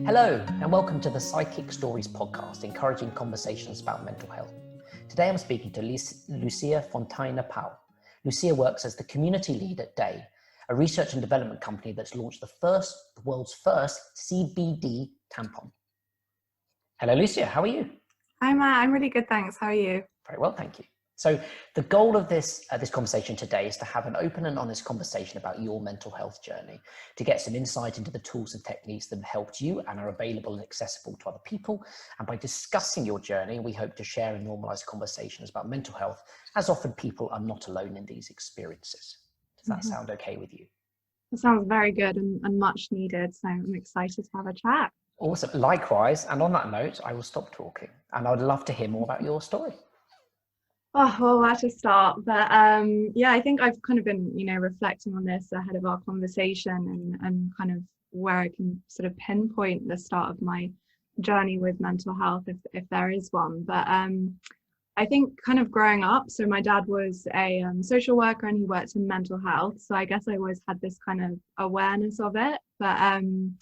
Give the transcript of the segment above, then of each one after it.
Hello, and welcome to the Sidekick Stories podcast, encouraging conversations about mental health. Today I'm speaking to Lucia Fontaina-Powell. Lucia works as the community lead at Daye, a research and development company that's launched the world's first CBD tampon. Hello, Lucia, how are you? Hi, Matt. I'm really good, thanks. How are you? Very well, thank you. So the goal of this conversation today is to have an open and honest conversation about your mental health journey, to get some insight into the tools and techniques that have helped you and are available and accessible to other people. And by discussing your journey, we hope to share and normalize conversations about mental health, as often people are not alone in these experiences. Does that sound okay with you? It sounds very good and much needed. So I'm excited to have a chat. Awesome. Likewise. And on that note, I will stop talking and I would love to hear more about your story. Oh, well, where to start? But yeah, I think I've kind of been, reflecting on this ahead of our conversation and kind of where I can sort of pinpoint the start of my journey with mental health, if there is one. But I think kind of growing up, so my dad was a social worker and he worked in mental health. So I guess I always had this kind of awareness of it. But and,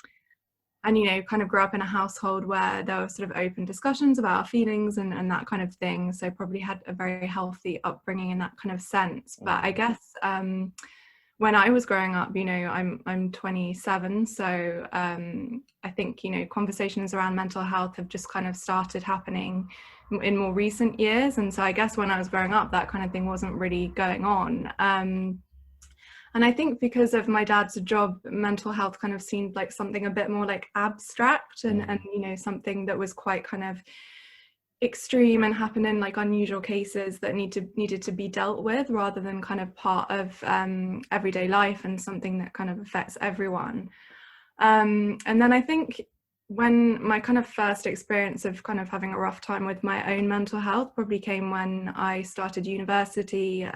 kind of grew up in a household where there were sort of open discussions about our feelings and that kind of thing. So probably had a very healthy upbringing in that kind of sense. But I guess when I was growing up, I'm 27. So I think, conversations around mental health have just kind of started happening in more recent years. And so I guess when I was growing up, that kind of thing wasn't really going on. And I think because of my dad's job, mental health kind of seemed like something a bit more like abstract and something that was quite kind of extreme and happened in like unusual cases that needed to be dealt with rather than kind of part of everyday life and something that kind of affects everyone. And then I think when my kind of first experience of kind of having a rough time with my own mental health probably came when I started university.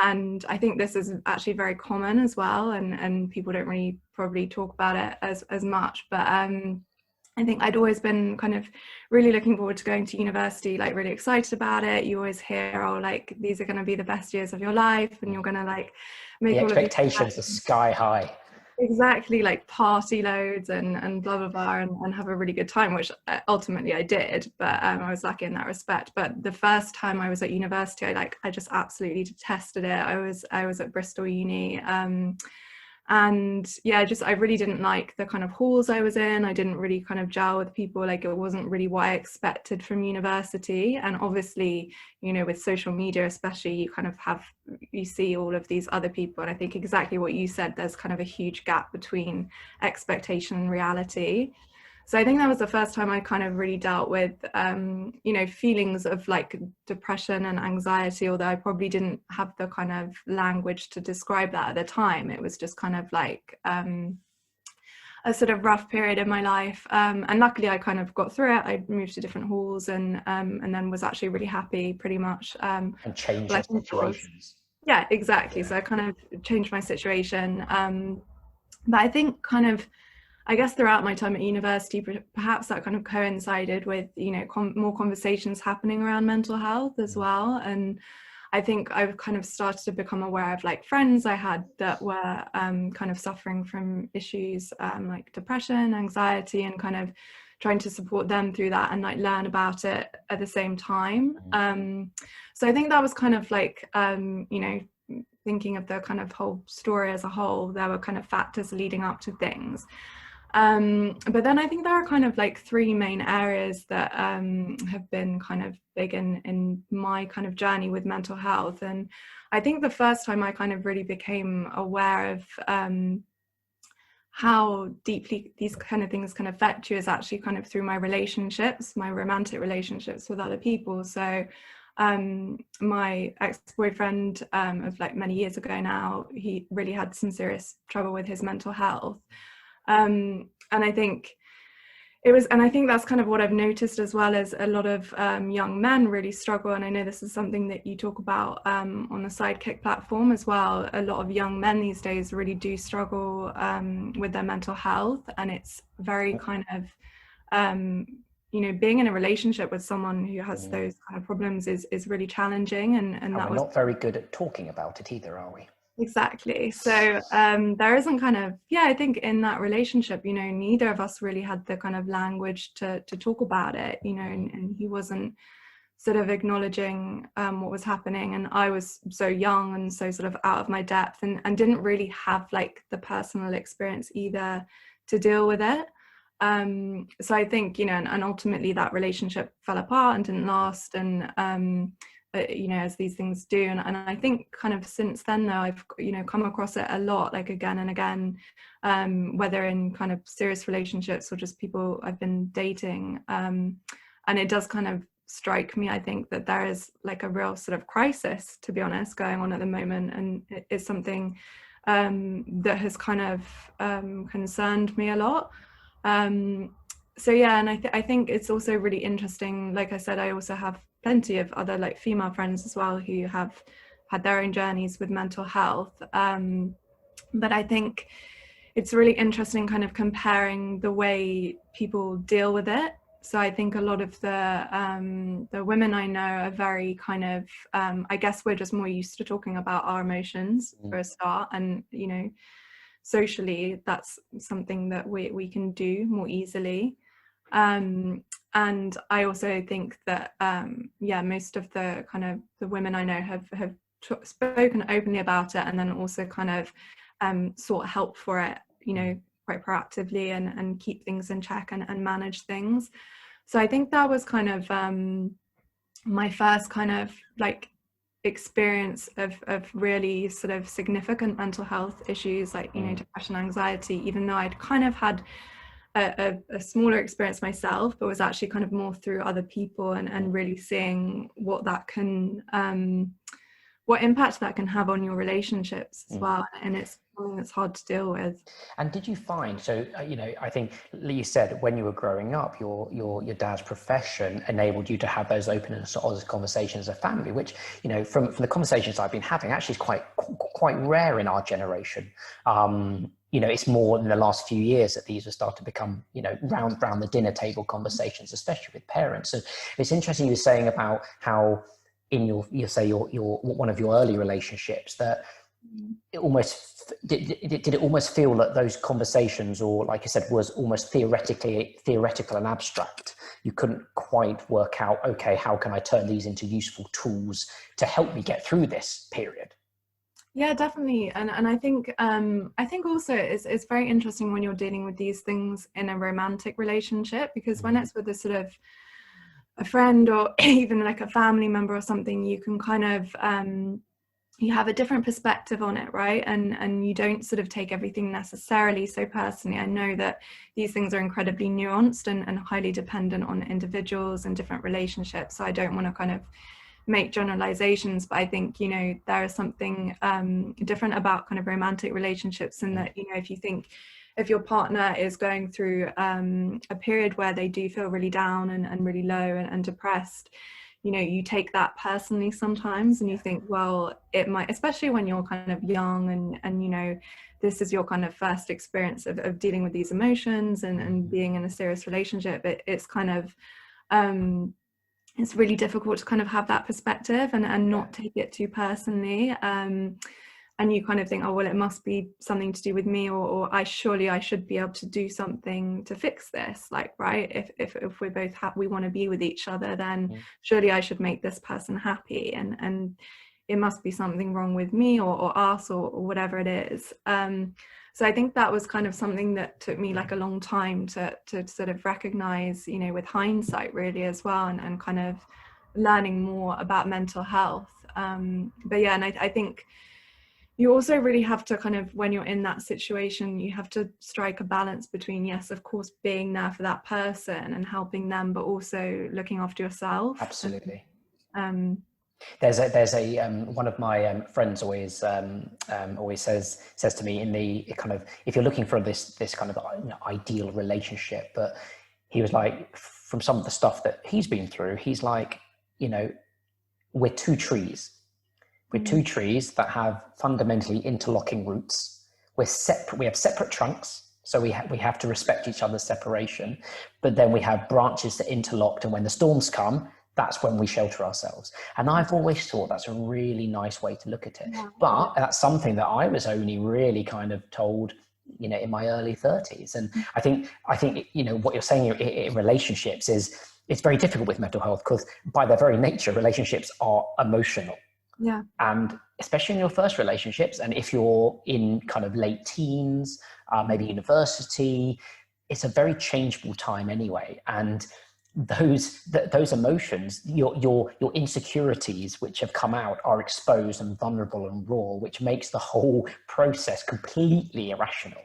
And I think this is actually very common as well, and people don't really probably talk about it as much. But I think I'd always been kind of really looking forward to going to university, like really excited about it. You always hear, oh, like these are going to be the best years of your life, and you're going to like make the all expectations are sky high. Exactly, like party loads and blah blah blah and have a really good time, which ultimately I did, but I was lucky in that respect. But the first time I was at university, I just absolutely detested it. I was at Bristol Uni, and yeah, I really didn't like the kind of halls I was in. I didn't really kind of gel with people. Like it wasn't really what I expected from university. And obviously, with social media especially, you see all of these other people, and I think exactly what you said, there's kind of a huge gap between expectation and reality. So I think that was the first time I kind of really dealt with, feelings of like depression and anxiety, although I probably didn't have the kind of language to describe that at the time. It was just kind of like a sort of rough period in my life. And luckily I kind of got through it. I moved to different halls and then was actually really happy pretty much. And changed your situations. Yeah, exactly. Yeah. So I kind of changed my situation. But I think I guess throughout my time at university, perhaps that kind of coincided with, more conversations happening around mental health as well. And I think I've kind of started to become aware of like friends I had that were kind of suffering from issues like depression, anxiety, and kind of trying to support them through that and like learn about it at the same time. So I think that was kind of like, thinking of the kind of whole story as a whole, there were kind of factors leading up to things. But then I think there are kind of like three main areas that have been kind of big in my kind of journey with mental health. And I think the first time I kind of really became aware of how deeply these kind of things can affect you is actually kind of through my relationships, my romantic relationships with other people. So my ex-boyfriend of like many years ago now, he really had some serious trouble with his mental health. And I think that's kind of what I've noticed as well, as a lot of young men really struggle. And I know this is something that you talk about on the Sidekick platform as well. A lot of young men these days really do struggle with their mental health. And it's very kind of, being in a relationship with someone who has those kind of problems is really challenging. And we're not very good at talking about it either, are we? Exactly. So there isn't kind of, yeah, I think in that relationship, you know, neither of us really had the kind of language to talk about it, you know, and he wasn't sort of acknowledging what was happening, and I was so young and so sort of out of my depth, and didn't really have like the personal experience either to deal with it. So I think, you know, and ultimately that relationship fell apart and didn't last, and you know, as these things do. And I think kind of since then though, I've, you know, come across it a lot, like again and again, whether in kind of serious relationships or just people I've been dating. And it does kind of strike me, I think, that there is like a real sort of crisis, to be honest, going on at the moment, and it is something that has kind of concerned me a lot. So yeah, and I think it's also really interesting. Like I said, I also have plenty of other like female friends as well who have had their own journeys with mental health. But I think it's really interesting kind of comparing the way people deal with it. So I think a lot of the women I know are very kind of, I guess we're just more used to talking about our emotions for a start, and you know, socially that's something that we can do more easily. And I also think that yeah, most of the kind of the women I know have spoken openly about it, and then also kind of sought help for it, you know, quite proactively, and keep things in check, and manage things. So I think that was kind of my first kind of like experience of really sort of significant mental health issues, like, you know, depression, anxiety, even though I'd kind of had a smaller experience myself, but was actually kind of more through other people, and really seeing what that can what impact that can have on your relationships as well. And it's something that's hard to deal with. And did you find, so you know, I think you said when you were growing up, your dad's profession enabled you to have those open and honest conversations as a family, which, you know, from the conversations I've been having, actually is quite rare in our generation. You know, it's more in the last few years that these have started to become, you know, round the dinner table conversations, especially with parents. And it's interesting you were saying about how in your one of your early relationships that it almost did it almost feel that those conversations, or like I said, was almost theoretical and abstract. You couldn't quite work out, okay, how can I turn these into useful tools to help me get through this period? Yeah, definitely. And I think also it's very interesting when you're dealing with these things in a romantic relationship, because when it's with a sort of a friend or even like a family member or something, you can kind of you have a different perspective on it, right? And you don't sort of take everything necessarily so personally. I know that these things are incredibly nuanced and highly dependent on individuals and different relationships, so I don't want to kind of make generalizations, but I think, you know, there is something different about kind of romantic relationships, in that, you know, if your partner is going through a period where they do feel really down and really low and depressed, you know, you take that personally sometimes, and you think, well, it might, especially when you're kind of young and you know, this is your kind of first experience of dealing with these emotions and being in a serious relationship, it's kind of it's really difficult to kind of have that perspective and not take it too personally. And you kind of think, oh, well, it must be something to do with me, or I should be able to do something to fix this. Like, right, if we're both happy, we want to be with each other, then surely I should make this person happy, and it must be something wrong with me or us or whatever it is. So I think that was kind of something that took me like a long time to sort of recognize, you know, with hindsight really as well, and kind of learning more about mental health. But yeah, and I think you also really have to kind of, when you're in that situation, you have to strike a balance between, yes, of course, being there for that person and helping them, but also looking after yourself. Absolutely. And, There's a one of my friends always says to me, in the kind of, if you're looking for this kind of, you know, ideal relationship, but he was like, from some of the stuff that he's been through, he's like, you know, we're two trees. We're two trees that have fundamentally interlocking roots. We're separate. We have separate trunks, so we have to respect each other's separation. But then we have branches that interlocked, and when the storms come, that's when we shelter ourselves. And I've always thought that's a really nice way to look at it. Yeah. But that's something that I was only really kind of told, you know, in my early 30s. And I think, you know, what you're saying in relationships is, it's very difficult with mental health because by their very nature, relationships are emotional. Yeah. And especially in your first relationships, and if you're in kind of late teens, maybe university, it's a very changeable time anyway. And those emotions, your insecurities which have come out, are exposed and vulnerable and raw, which makes the whole process completely irrational.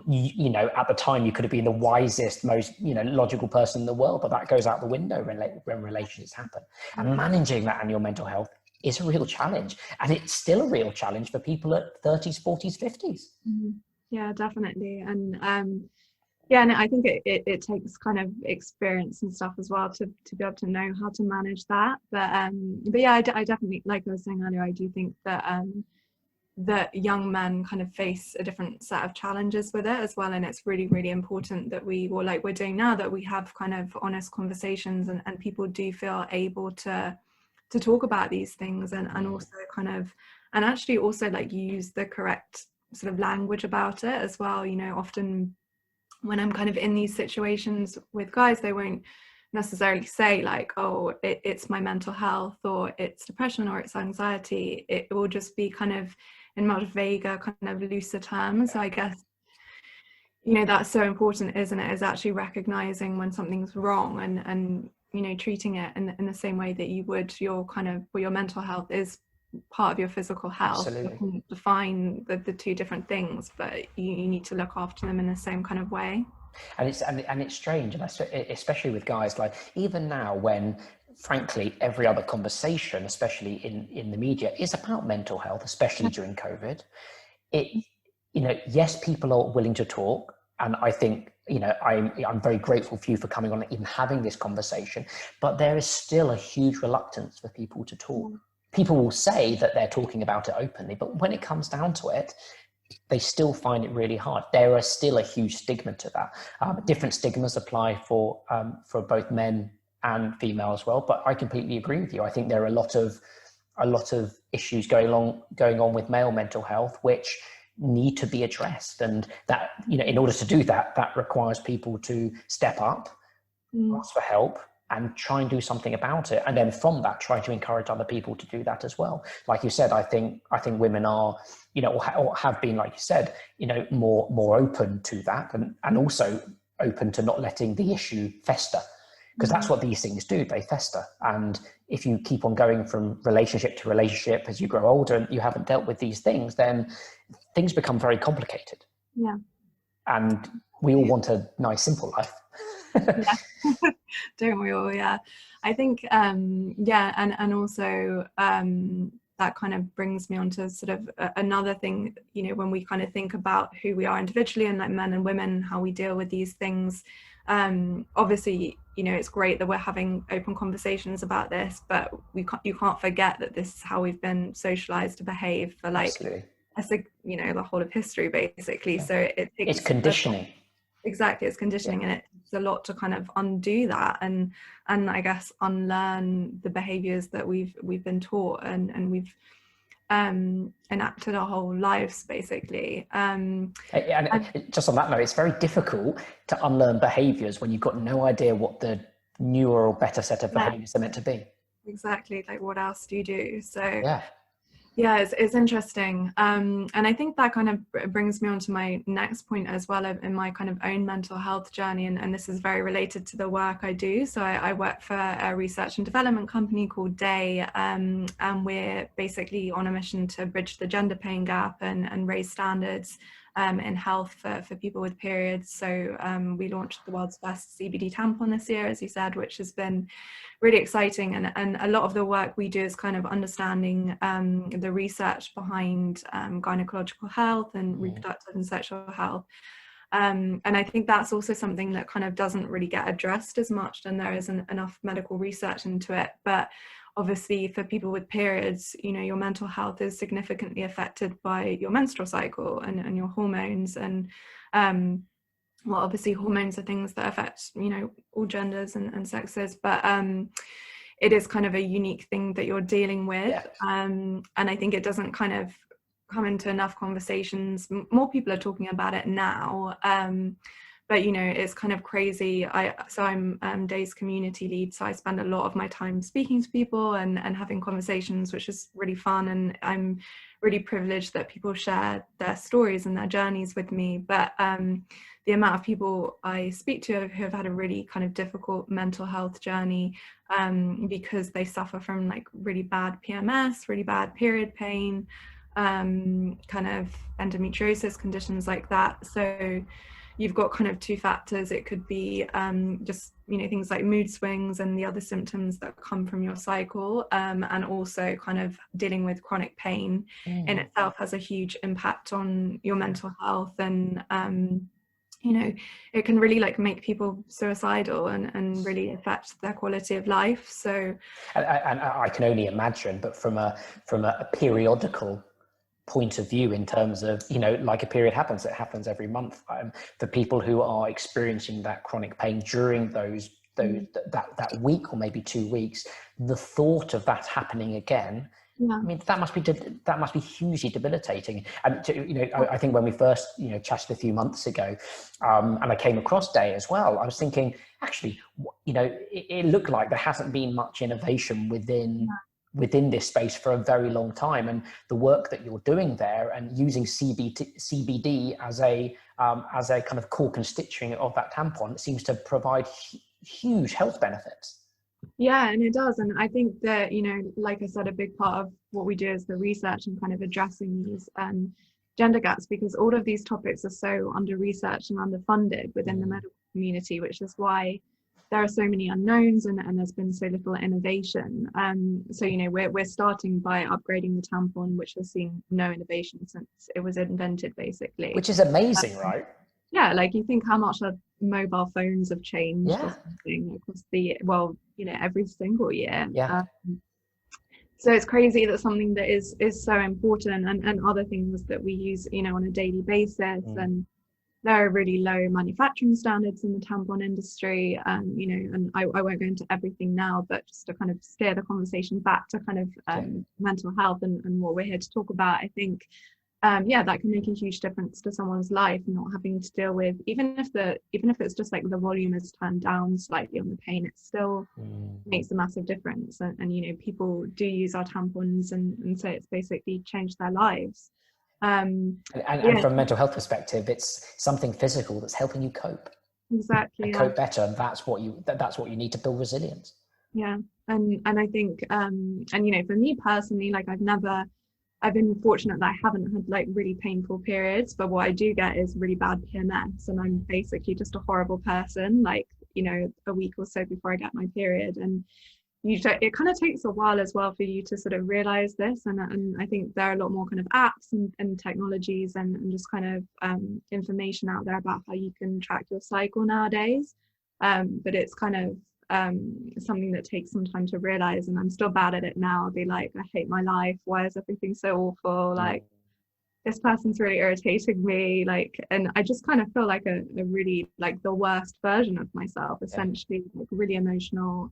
You know, at the time you could have been the wisest, most, you know, logical person in the world, but that goes out the window when relationships happen. And managing that and your mental health is a real challenge, and it's still a real challenge for people at 30s, 40s, 50s. Yeah, definitely. And yeah, and I think it takes kind of experience and stuff as well to be able to know how to manage that. But yeah, I definitely, like I was saying earlier, I do think that that young men kind of face a different set of challenges with it as well, and it's really, really important that we, or like we're doing now, that we have kind of honest conversations, and people do feel able to talk about these things, and also kind of, and actually also like use the correct sort of language about it as well. You know, often when I'm kind of in these situations with guys, they won't necessarily say like, oh, it's my mental health, or it's depression, or it's anxiety. It will just be kind of in much vaguer, kind of looser terms. So I guess, you know, that's so important, isn't it? Is actually recognizing when something's wrong, and you know, treating it in the same way that you would your kind of, well, your mental health is part of your physical health. Absolutely. You can define the two different things, but you need to look after them in the same kind of way. And it's strange, and especially with guys, like even now, when frankly every other conversation, especially in the media, is about mental health, especially during COVID. You know, yes, people are willing to talk, and I think, you know, I'm very grateful for you for coming on and even having this conversation. But there is still a huge reluctance for people to talk. People will say that they're talking about it openly, but when it comes down to it, they still find it really hard. There is still a huge stigma to that. Different stigmas apply for both men and female as well. But I completely agree with you. I think there are a lot of issues going on with male mental health, which need to be addressed. And that, you know, in order to do that, that requires people to step up, ask for help, and try and do something about it. And then from that, try to encourage other people to do that as well. Like you said, I think women are, you know, or have been, like you said, you know, more open to that, and also open to not letting the issue fester, because that's what these things do, they fester. And if you keep on going from relationship to relationship as you grow older and you haven't dealt with these things, then things become very complicated. Yeah. And we all want a nice, simple life. Yeah. Don't we all? Yeah. I think yeah, and also that kind of brings me on to sort of another thing, you know, when we kind of think about who we are individually, and like men and women, how we deal with these things. Obviously, you know, it's great that we're having open conversations about this, but you can't forget that this is how we've been socialized to behave for like, you know, the whole of history basically. So it takes, it's conditioning. Exactly, it's conditioning, and it's a lot to kind of undo that, and I guess unlearn the behaviors that we've been taught, and we've enacted our whole lives basically. And just on that note, it's very difficult to unlearn behaviors when you've got no idea what the newer or better set of behaviors are meant to be. Exactly, like what else do you do? So yeah, it's interesting. And I think that kind of brings me on to my next point as well in my kind of own mental health journey. And this is very related to the work I do. So I work for a research and development company called Daye, and we're basically on a mission to bridge the gender pain gap and raise standards in health for people with periods. So we launched the world's first CBD tampon this year, as you said, which has been really exciting. And a lot of the work we do is kind of understanding the research behind gynecological health and reproductive and sexual health. And I think that's also something that kind of doesn't really get addressed as much, and there isn't enough medical research into it. But obviously for people with periods, you know, your mental health is significantly affected by your menstrual cycle and your hormones. And well, obviously hormones are things that affect, you know, all genders and sexes, but it is kind of a unique thing that you're dealing with. Yeah. And I think it doesn't kind of come into enough conversations. More people are talking about it now, but you know, it's kind of crazy. I'm Daye's community lead, so I spend a lot of my time speaking to people and having conversations, which is really fun, and I'm really privileged that people share their stories and their journeys with me. But the amount of people I speak to who have had a really kind of difficult mental health journey because they suffer from like really bad PMS, really bad period pain, kind of endometriosis, conditions like that. So you've got kind of two factors. It could be just, you know, things like mood swings and the other symptoms that come from your cycle, and also kind of dealing with chronic pain in itself has a huge impact on your mental health. And you know, it can really like make people suicidal and really affect their quality of life. So and I can only imagine, but from a periodical point of view, in terms of, you know, like a period happens, it happens every month, for people who are experiencing that chronic pain during that week or maybe 2 weeks, the thought of that happening again, I mean, that must be hugely debilitating. And you know, I think when we first, you know, chatted a few months ago, and I came across Daye as well, I was thinking, actually, you know, it looked like there hasn't been much innovation within this space for a very long time, and the work that you're doing there and using CBD as a kind of core constituent of that tampon seems to provide huge health benefits. Yeah, and it does. And I think that, you know, like I said, a big part of what we do is the research and kind of addressing these gender gaps, because all of these topics are so under-researched and underfunded within the medical community, which is why there are so many unknowns and there's been so little innovation. So, you know, we're starting by upgrading the tampon, which has seen no innovation since it was invented, basically. Which is amazing, right? Yeah, like you think how much our mobile phones have changed or something across the, well, you know, every single year. So it's crazy that something that is so important and other things that we use, you know, on a daily basis, and there are really low manufacturing standards in the tampon industry, you know, and I won't go into everything now, but just to kind of steer the conversation back to kind of mental health and what we're here to talk about, I think that can make a huge difference to someone's life, not having to deal with, even if it's just like the volume is turned down slightly on the pain, it still makes a massive difference. And you know, people do use our tampons and so it's basically changed their lives. And from a mental health perspective, it's something physical that's helping you cope. Exactly. And cope better, and that's what you need to build resilience. Yeah. And I think and you know, for me personally, like I've been fortunate that I haven't had like really painful periods, but what I do get is really bad PMS, and I'm basically just a horrible person, like, you know, a week or so before I get my period. And it kind of takes a while as well for you to sort of realize this, and I think there are a lot more kind of apps and technologies and just kind of information out there about how you can track your cycle nowadays, but it's kind of something that takes some time to realize, and I'm still bad at it now. I'll be like, I hate my life, why is everything so awful, like this person's really irritating me, like, and I just kind of feel like a really like the worst version of myself, essentially, like really emotional.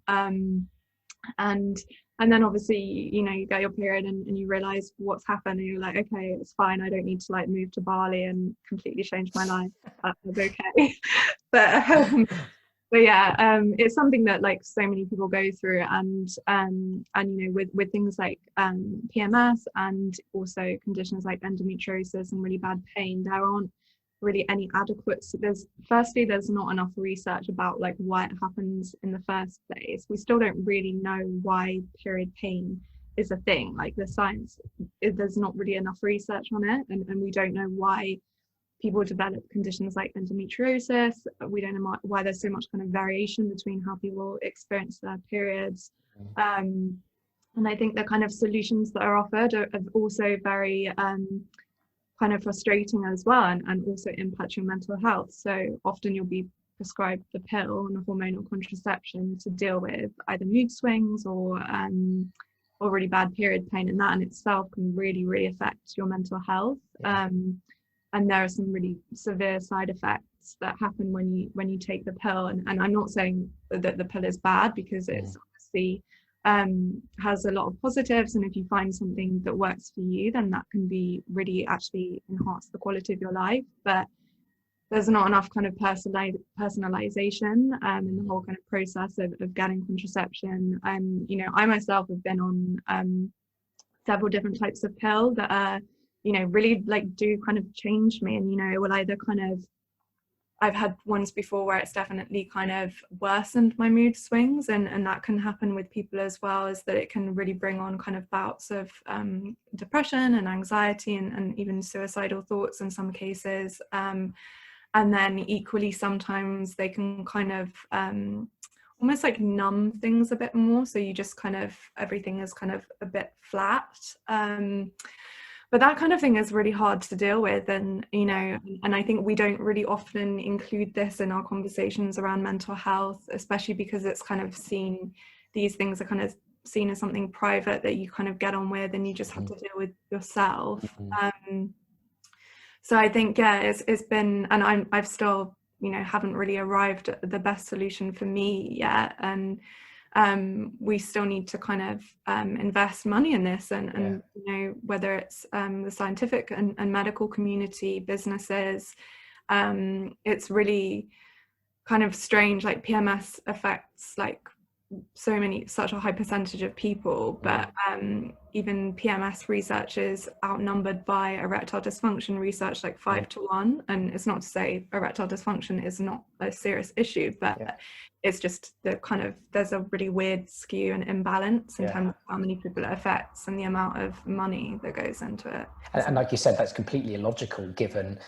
And then obviously, you know, you get your period and you realize what's happened, and you're like, okay, it's fine, I don't need to like move to Bali and completely change my life, that's okay. But yeah, it's something that like so many people go through, and you know, with things like PMS and also conditions like endometriosis and really bad pain, there aren't really any adequate, there's not enough research about like why it happens in the first place. We still don't really know why period pain is a thing. Like the science, there's not really enough research on it, and we don't know why people develop conditions like endometriosis. We don't know why there's so much kind of variation between how people experience their periods. And I think the kind of solutions that are offered are also very kind of frustrating as well, and also impact your mental health. So often you'll be prescribed the pill and a hormonal contraception to deal with either mood swings or really bad period pain, and that in itself can really, really affect your mental health. And there are some really severe side effects that happen when you take the pill. And I'm not saying that the pill is bad, because it's obviously has a lot of positives, and if you find something that works for you, then that can be really actually enhance the quality of your life. But there's not enough kind of personalization in the whole kind of process of getting contraception. You know, I myself have been on several different types of pill that are, you know, really like do kind of change me, and, you know, it will either kind of, I've had ones before where it's definitely kind of worsened my mood swings, and that can happen with people as well, is that it can really bring on kind of bouts of depression and anxiety, and even suicidal thoughts in some cases. And then equally, sometimes they can kind of almost like numb things a bit more. So you just kind of, everything is kind of a bit flat. But that kind of thing is really hard to deal with. And, you know, and I think we don't really often include this in our conversations around mental health, especially because it's kind of seen, these things are kind of seen as something private that you kind of get on with and you just have to deal with yourself. So I think, yeah, it's been, and I've still, you know, haven't really arrived at the best solution for me yet. And we still need to kind of invest money in this, and you know, whether it's the scientific and medical community, businesses, it's really kind of strange. Like PMS affects like such a high percentage of people, but even PMS research is outnumbered by erectile dysfunction research, like 5 to 1. And it's not to say erectile dysfunction is not a serious issue, but it's just the kind of, there's a really weird skew and imbalance in terms of how many people it affects and the amount of money that goes into it. And like you said, that's completely illogical given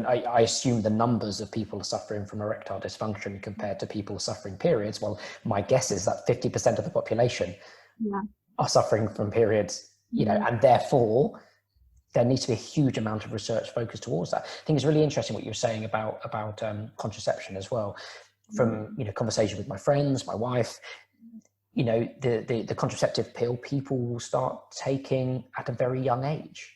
I assume the numbers of people suffering from erectile dysfunction compared to people suffering periods. Well, my guess is that 50% of the population are suffering from periods, you know, and therefore there needs to be a huge amount of research focused towards that. I think it's really interesting what you're saying about contraception as well. From, you know, conversation with my friends, my wife, you know, the contraceptive pill people will start taking at a very young age.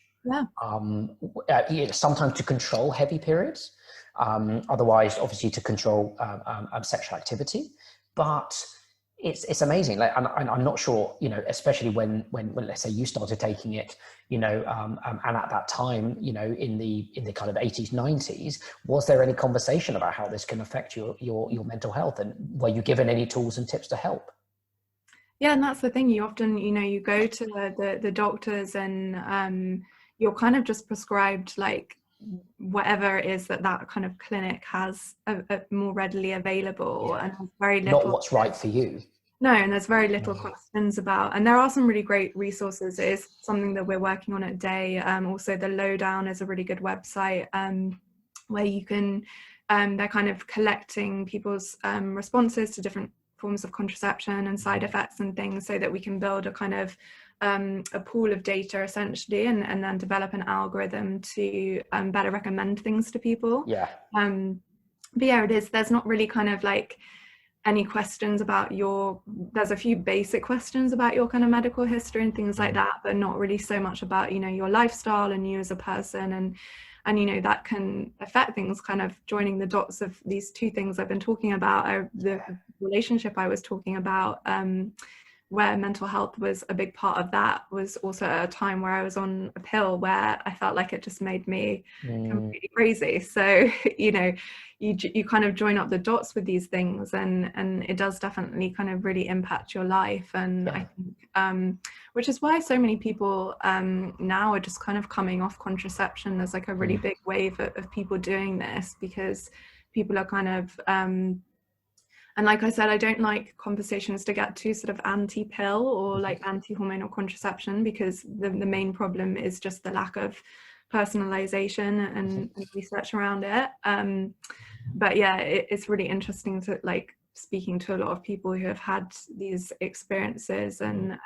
Sometimes to control heavy periods, otherwise obviously to control sexual activity. But it's amazing. Like, I'm not sure, you know, especially when let's say you started taking it, you know, and at that time, you know, in the kind of 80s, 90s, was there any conversation about how this can affect your mental health, and were you given any tools and tips to help? Yeah, and that's the thing. You often, you know, you go to the doctors, and you're kind of just prescribed like whatever it is that kind of clinic has more readily available, and very little. Not what's right for you. No, and there's very little questions about, and there are some really great resources. It is something that we're working on at Daye. Also, the Lowdown is a really good website where you can, they're kind of collecting people's responses to different forms of contraception and side effects and things, so that we can build a kind of a pool of data essentially, and then develop an algorithm to better recommend things to people. But yeah, there's not really kind of like any questions about there's a few basic questions about your kind of medical history and things like that, but not really so much about, you know, your lifestyle and you as a person, and you know, that can affect things. Kind of joining the dots of these two things I've been talking about, the relationship I was talking about, where mental health was a big part of that, was also at a time where I was on a pill where I felt like it just made me completely crazy. So, you know, you kind of join up the dots with these things, and it does definitely kind of really impact your life. And I think, which is why so many people now are just kind of coming off contraception. There's like a really big wave of people doing this, because people are kind of, and like I said, I don't like conversations to get too sort of anti-pill or like anti-hormonal contraception, because the main problem is just the lack of personalization and research around it. But yeah, it's really interesting to like speaking to a lot of people who have had these experiences, and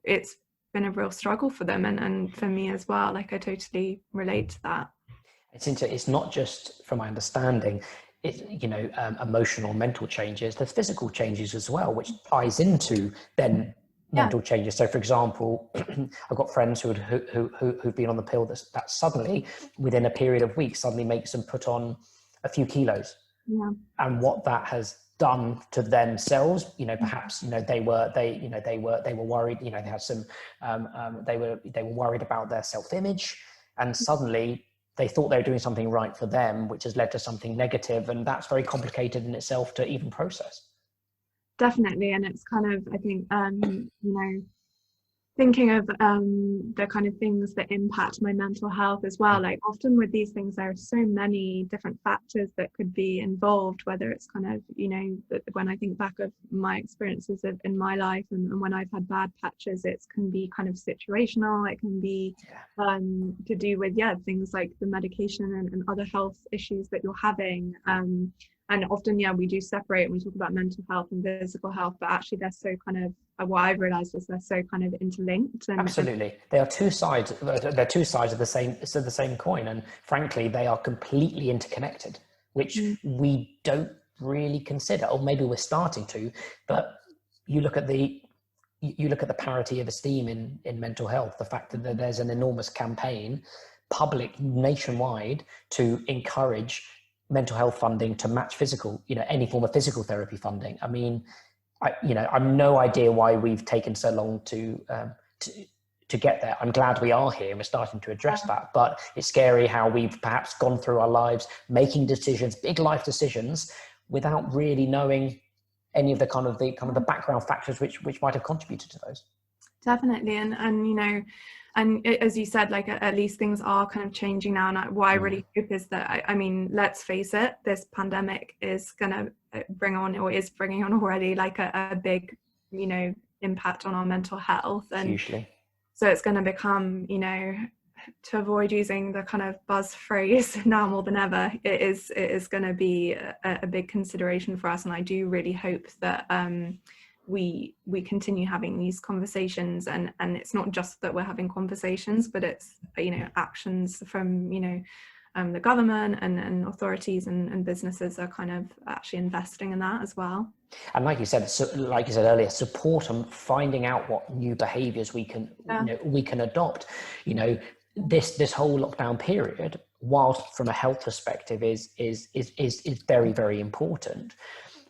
it's been a real struggle for them, and for me as well. Like, I totally relate to that. It's not just, from my understanding, you know, emotional, mental changes, there's physical changes as well, which ties into then mental changes. So for example, I've got friends who've been on the pill that suddenly within a period of weeks suddenly makes them put on a few kilos, and what that has done to themselves. Perhaps they were worried. They had some they were worried about their self-image, and suddenly they thought they were doing something right for them, which has led to something negative, and that's very complicated in itself to even process. Definitely. And it's kind of, I think, thinking of the kind of things that impact my mental health as well. Like often with these things, there are so many different factors that could be involved, whether it's kind of, when I think back of my experiences in my life and when I've had bad patches, it can be kind of situational. It can be to do with, things like the medication and other health issues that you're having. And often, we do separate and we talk about mental health and physical health, but actually they're so kind of, what I've realized is they're so kind of interlinked. Absolutely. They are two sides. They're two sides of the same coin. And frankly, they are completely interconnected, which we don't really consider, or maybe we're starting to, but you look at the parity of esteem in mental health, the fact that there's an enormous campaign, public nationwide, to encourage mental health funding to match physical, any form of physical therapy funding. I mean, I've no idea why we've taken so long to get there. I'm glad we are here and we're starting to address that, but it's scary how we've perhaps gone through our lives making decisions, big life decisions, without really knowing any of the background factors which might have contributed to those. Definitely. And as you said, like at least things are kind of changing now. And what I really hope is that, I mean, let's face it, this pandemic is going to bring on, or is bringing on already, like a big, impact on our mental health. And hugely. So it's going to become, to avoid using the kind of buzz phrase now more than ever, it is going to be a big consideration for us. And I do really hope that we continue having these conversations, and it's not just that we're having conversations, but it's actions from the government and authorities and businesses are kind of actually investing in that as well. And like you said earlier, support and finding out what new behaviors we can adopt. This whole lockdown period, whilst from a health perspective is very, very important.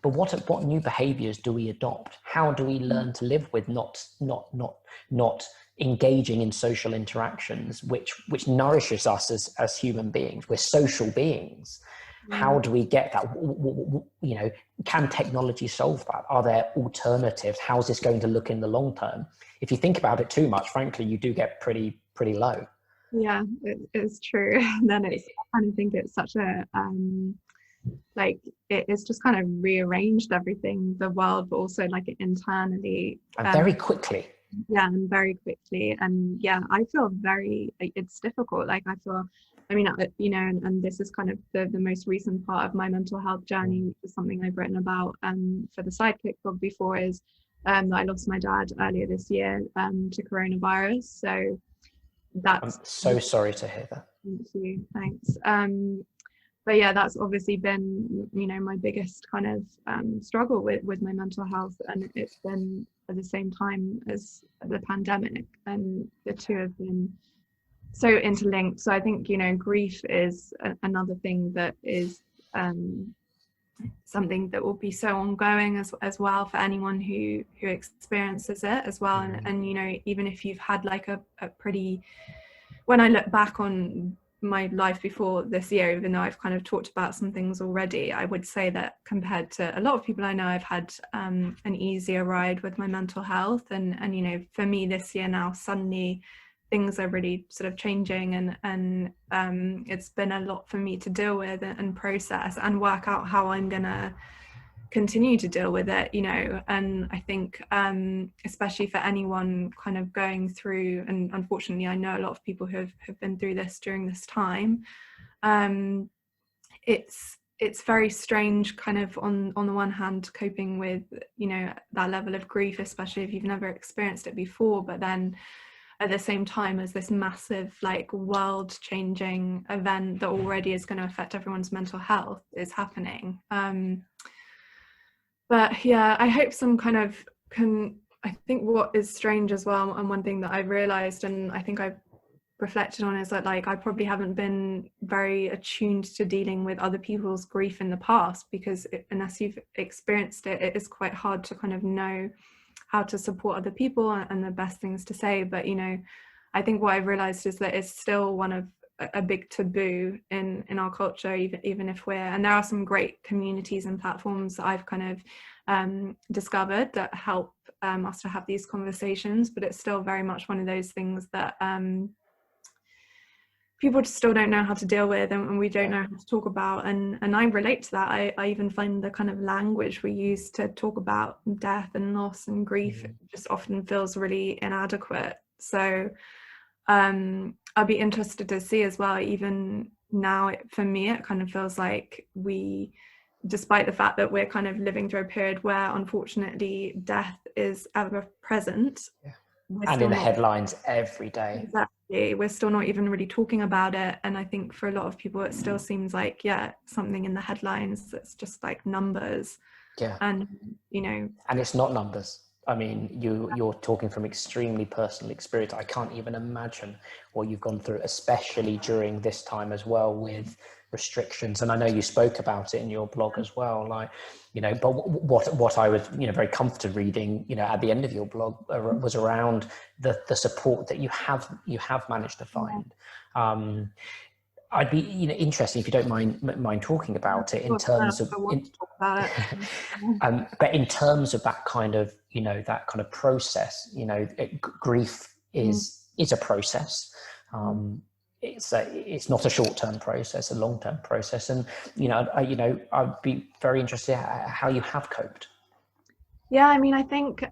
But what new behaviors do we adopt? How do we learn to live with not engaging in social interactions, which nourishes us as human beings? We're social beings. How do we get that? Can technology solve that? Are there alternatives? How's this going to look in the long term? If you think about it too much, frankly, you do get pretty low. Yeah, it's true. Then I kind of think it's such a it's just kind of rearranged everything, the world, but also like internally, and very quickly. And very quickly. And I feel it's difficult. Like I feel, and this is kind of the most recent part of my mental health journey, which is something I've written about for the Sidekick blog before, is that I lost my dad earlier this year to coronavirus. So that's, I'm so sorry to hear that. Thank you. Thanks. But that's obviously been, my biggest kind of struggle with my mental health, and it's been at the same time as the pandemic, and the two have been so interlinked. So I think, grief is another thing that is something that will be so ongoing as well for anyone who experiences it as well. And even if you've had like a pretty, when I look back on my life before this year, even though I've kind of talked about some things already, I would say that compared to a lot of people I know, I've had an easier ride with my mental health. And for me this year now, suddenly things are really sort of changing, and it's been a lot for me to deal with and process and work out how I'm gonna continue to deal with it, and I think especially for anyone kind of going through, and unfortunately I know a lot of people who have been through this during this time, it's very strange kind of on the one hand coping with that level of grief, especially if you've never experienced it before, but then at the same time as this massive like world changing event that already is going to affect everyone's mental health is happening. But I hope some kind of I think what is strange as well, and one thing that I've realized, and I think I've reflected on is that, like, I probably haven't been very attuned to dealing with other people's grief in the past, because unless you've experienced it, it is quite hard to kind of know how to support other people and the best things to say. But, you know, I think what I've realized is that it's still one of a big taboo in our culture, even if and there are some great communities and platforms that I've kind of discovered that help us to have these conversations, but it's still very much one of those things that people just still don't know how to deal with, and we don't know how to talk about, and I relate to that. I even find the kind of language we use to talk about death and loss and grief just often feels really inadequate. So I'll be interested to see as well, even now, for me it kind of feels like we, despite the fact that we're kind of living through a period where unfortunately death is ever present, and in the headlines every day. Exactly, we're still not even really talking about it. And I think for a lot of people it still seems like, something in the headlines that's just like numbers. And you know, and it's not numbers. I mean, you're talking from extremely personal experience. I can't even imagine what you've gone through, especially during this time as well with restrictions. And I know you spoke about it in your blog as well, like, you know, but what I was, you know, very comforted reading, you know, at the end of your blog was around the support that you have managed to find. I'd be, you know, interesting if you don't mind talking about it in terms of, but in terms of that kind of, you know, that kind of process, you know, grief is a process. It's not a short-term process, a long-term process, and you know, I'd be very interested how you have coped. Yeah, I mean, I think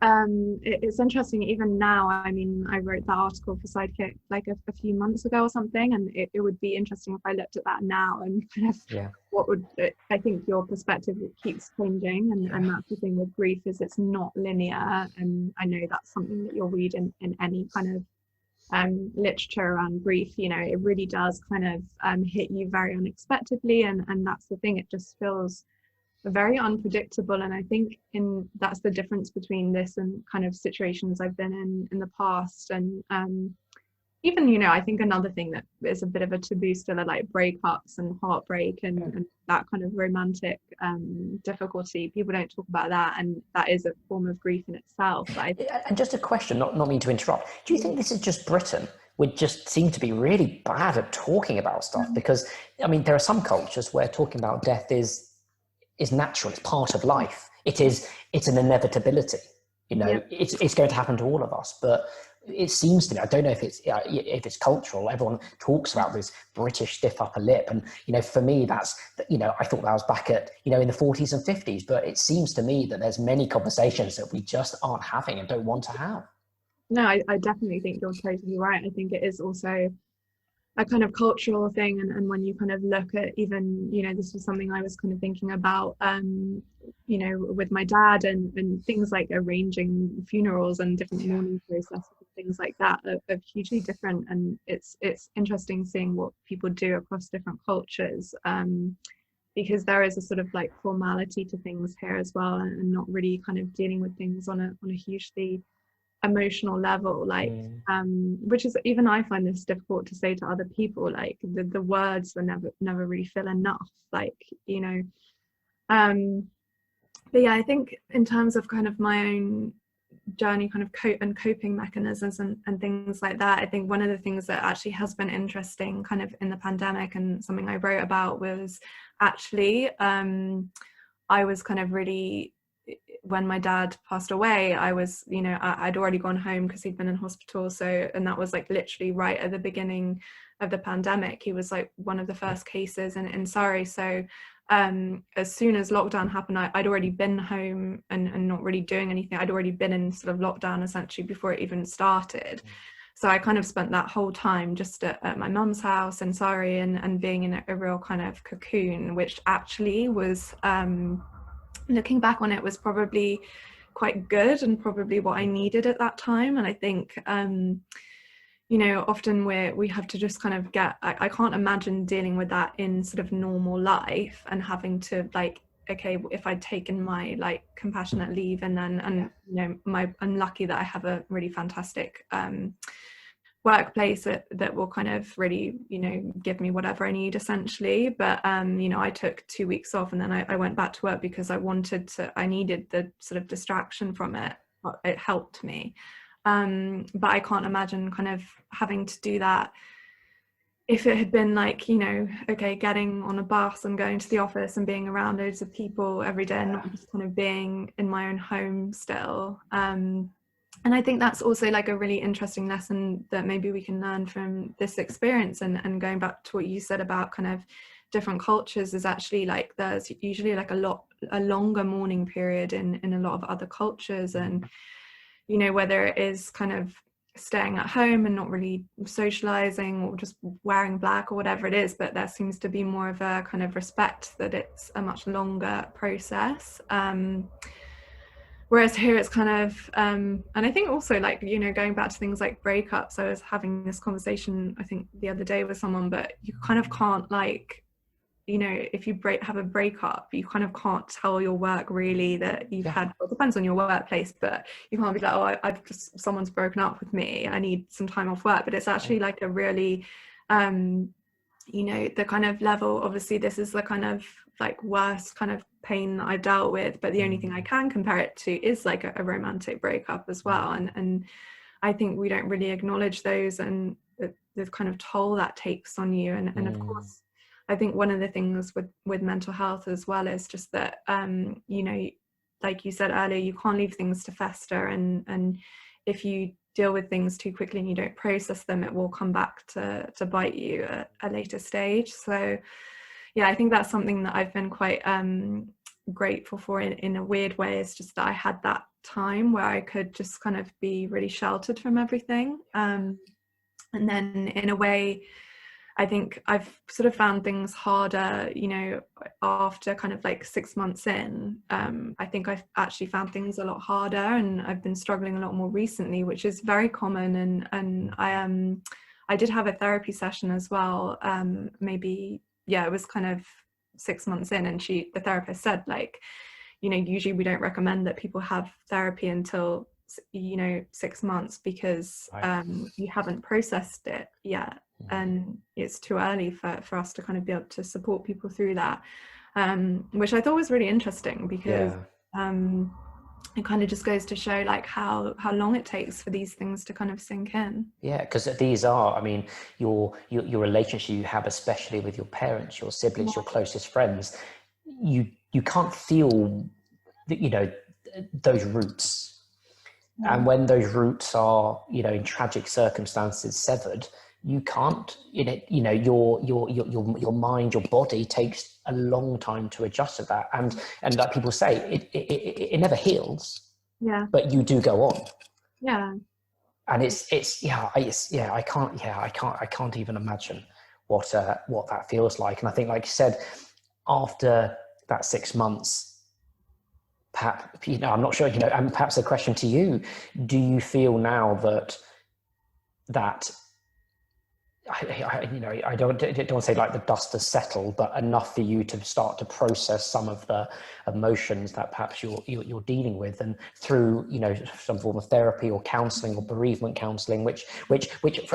it's interesting even now. I mean, I wrote that article for Sidekick like a few months ago or something, and it would be interesting if I looked at that now and kind of what would, I think your perspective keeps changing, and that's the thing with grief, is it's not linear. And I know that's something that you'll read in any kind of literature around grief. You know, it really does kind of hit you very unexpectedly, and that's the thing, it just feels very unpredictable. And I think that's the difference between this and kind of situations I've been in the past. And even, you know, I think another thing that is a bit of a taboo still are like breakups and heartbreak and that kind of romantic difficulty. People don't talk about that, and that is a form of grief in itself. And just a question, not mean to interrupt, do you think this is just Britain? We just seem to be really bad at talking about stuff, because I mean, there are some cultures where talking about death is natural, it's part of life, it's an inevitability, you know. It's going to happen to all of us. But it seems to me, I don't know if it's cultural, everyone talks about this British stiff upper lip, and you know, for me that's, you know, I thought that was back at, you know, in the 40s and 50s, but it seems to me that there's many conversations that we just aren't having and don't want to have. No, I definitely think you're totally right. I think it is also a kind of cultural thing, and when you kind of look at, even, you know, this was something I was kind of thinking about, you know, with my dad, and things like arranging funerals and different mourning processes and things like that are hugely different. And it's interesting seeing what people do across different cultures, because there is a sort of like formality to things here as well, and not really kind of dealing with things on a hugely emotional level, like which is, even I find this difficult to say to other people, like the words are never really feel enough, like, you know. But yeah, I think in terms of kind of my own journey, kind of coping mechanisms and things like that, I think one of the things that actually has been interesting kind of in the pandemic, and something I wrote about, was actually I was kind of really, when my dad passed away, I was, you know, I'd already gone home because he'd been in hospital. So, and that was like literally right at the beginning of the pandemic. He was like one of the first cases in Surrey. So as soon as lockdown happened, I'd already been home and not really doing anything. I'd already been in sort of lockdown essentially before it even started. So I kind of spent that whole time just at my mum's house in Surrey, and being in a real kind of cocoon, which actually was, looking back on it, was probably quite good and probably what I needed at that time. And I think, you know, often we have to just kind of I can't imagine dealing with that in sort of normal life, and having to like, okay, if I'd taken my like compassionate leave, and then, and you know, I'm lucky that I have a really fantastic workplace that will kind of really, you know, give me whatever I need essentially. But you know, I took 2 weeks off, and then I went back to work because I needed the sort of distraction from it. It helped me. But I can't imagine kind of having to do that if it had been like, you know, okay, getting on a bus and going to the office and being around loads of people every day, and not just kind of being in my own home still. And I think that's also like a really interesting lesson that maybe we can learn from this experience. And going back to what you said about kind of different cultures, is actually like there's usually like a longer mourning period in a lot of other cultures. And, you know, whether it is kind of staying at home and not really socializing, or just wearing black, or whatever it is, but there seems to be more of a kind of respect that it's a much longer process. Whereas here it's kind of and I think also, like, you know, going back to things like breakups, I was having this conversation I think the other day with someone, but you kind of can't, like, you know, if you have a breakup, you kind of can't tell your work really that you've had, well, it depends on your workplace, but you can't be like, oh, I've just, someone's broken up with me, I need some time off work. But it's actually like a really you know, the kind of level, obviously this is the kind of like worst kind of pain that I've dealt with, but the only thing I can compare it to is like a romantic breakup as well. And I think we don't really acknowledge those, and the kind of toll that takes on you. And of course, I think one of the things with mental health as well is just that, you know, like you said earlier, you can't leave things to fester. And if you deal with things too quickly and you don't process them, it will come back to bite you at a later stage. So yeah, I think that's something that I've been quite grateful for in a weird way, is just that I had that time where I could just kind of be really sheltered from everything. And then in a way, I think I've sort of found things harder, you know, after kind of like 6 months in. I think I've actually found things a lot harder, and I've been struggling a lot more recently, which is very common. And I did have a therapy session as well. Maybe, yeah, it was kind of 6 months in, and the therapist said, like, you know, usually we don't recommend that people have therapy until, you know, 6 months, because you haven't processed it yet, and it's too early for us to kind of be able to support people through that, which I thought was really interesting, because it kind of just goes to show like how long it takes for these things to kind of sink in. Yeah, because these are, I mean, your relationship you have, especially with your parents, your siblings, your closest friends, you can't feel that, you know, those roots. And when those roots are, you know, in tragic circumstances severed, you can't, you know, your mind, your body takes a long time to adjust to that. And like people say, it never heals. Yeah. But you do go on. Yeah. And I can't even imagine what that feels like. And I think, like you said, after that 6 months, perhaps, you know, I'm not sure, you know, and perhaps a question to you, do you feel now that you know, I don't want to say like the dust has settled, but enough for you to start to process some of the emotions that perhaps you're dealing with, and through, you know, some form of therapy or counselling or bereavement counselling, which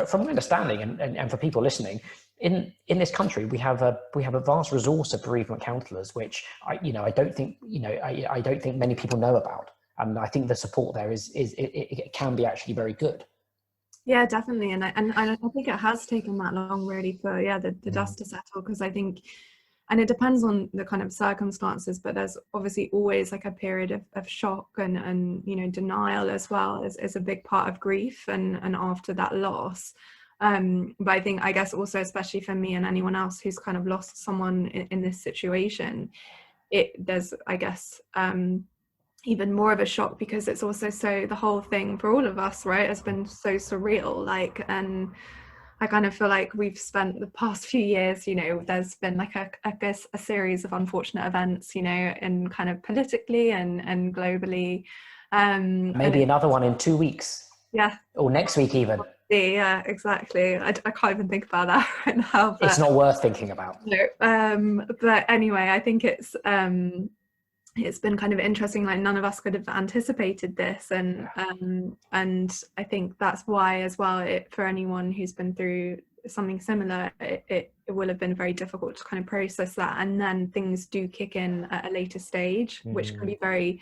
from my understanding, and for people listening, in this country we have a vast resource of bereavement counsellors, which I don't think many people know about, and I think the support there it can be actually very good. Yeah, definitely. And I think it has taken that long really for the dust to settle, because I think, and it depends on the kind of circumstances, but there's obviously always like a period of shock and you know, denial as well is a big part of grief and after that loss. But I think, I guess also, especially for me and anyone else who's kind of lost someone in this situation, there's, I guess, even more of a shock, because it's also the whole thing for all of us, right, has been so surreal. Like, and I kind of feel like we've spent the past few years, you know, there's been like a series of unfortunate events, you know, and kind of politically and globally. Maybe another one in 2 weeks. Yeah. Or next week even. Yeah, exactly. I can't even think about that right now. It's not worth thinking about. No. But anyway, I think it's it's been kind of interesting, like none of us could have anticipated this, and I think that's why as well, for anyone who's been through something similar, it will have been very difficult to kind of process that, and then things do kick in at a later stage, which can be very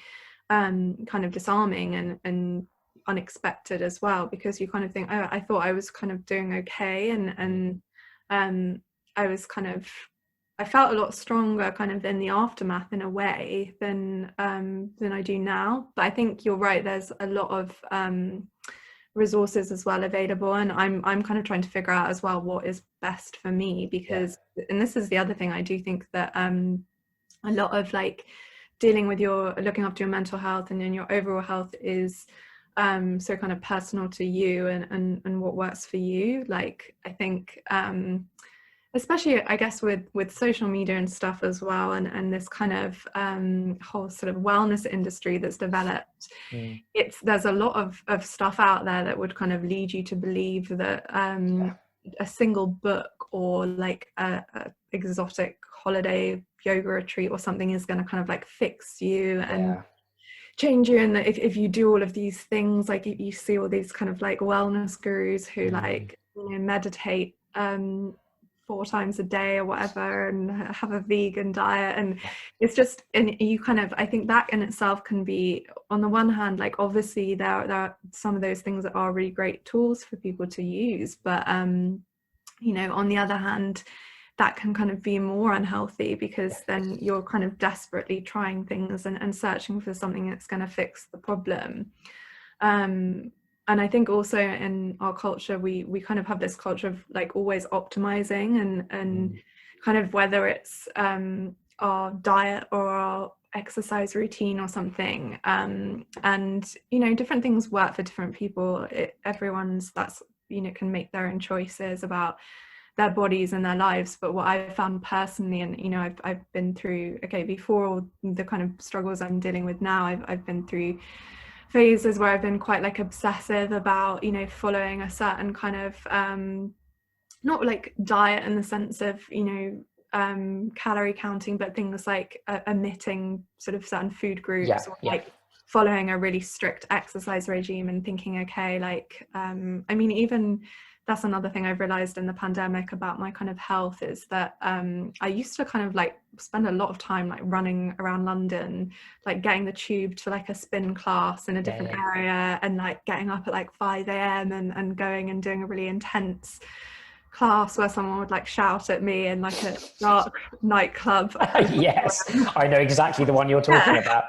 kind of disarming and unexpected as well, because you kind of think, oh, I thought I was kind of doing okay, and I felt a lot stronger kind of in the aftermath in a way than I do now. But I think you're right, there's a lot of resources as well available, and I'm kind of trying to figure out as well what is best for me, because and this is the other thing, I do think that a lot of like dealing with looking after your mental health and then your overall health is so kind of personal to you, and what works for you. Like I think especially I guess with social media and stuff as well, and this kind of whole sort of wellness industry that's developed, there's a lot of stuff out there that would kind of lead you to believe that a single book or like a exotic holiday yoga retreat or something is going to kind of like fix you and change you, and that if you do all of these things, like you see all these kind of like wellness gurus who like, you know, meditate 4 times a day or whatever, and have a vegan diet, and it's just, and you kind of, I think that in itself can be, on the one hand, like obviously there are some of those things that are really great tools for people to use, but you know, on the other hand, that can kind of be more unhealthy, because then you're kind of desperately trying things and searching for something that's going to fix the problem. And I think also in our culture, we kind of have this culture of like always optimizing, and kind of whether it's our diet or our exercise routine or something. And, you know, different things work for different people. Everyone's, that's, you know, can make their own choices about their bodies and their lives. But what I've found personally, and, you know, I've been through, before all the kind of struggles I'm dealing with now, I've been through phases where I've been quite like obsessive about, you know, following a certain kind of not like diet in the sense of, you know, calorie counting, but things like omitting sort of certain food groups, or like following a really strict exercise regime, and thinking, okay, like I mean, even that's another thing I've realized in the pandemic about my kind of health, is that I used to kind of like spend a lot of time like running around London, like getting the tube to like a spin class in a different area, and like getting up at like 5 a.m. and going and doing a really intense class where someone would like shout at me in like a dark nightclub. Yes, I know exactly the one you're talking about.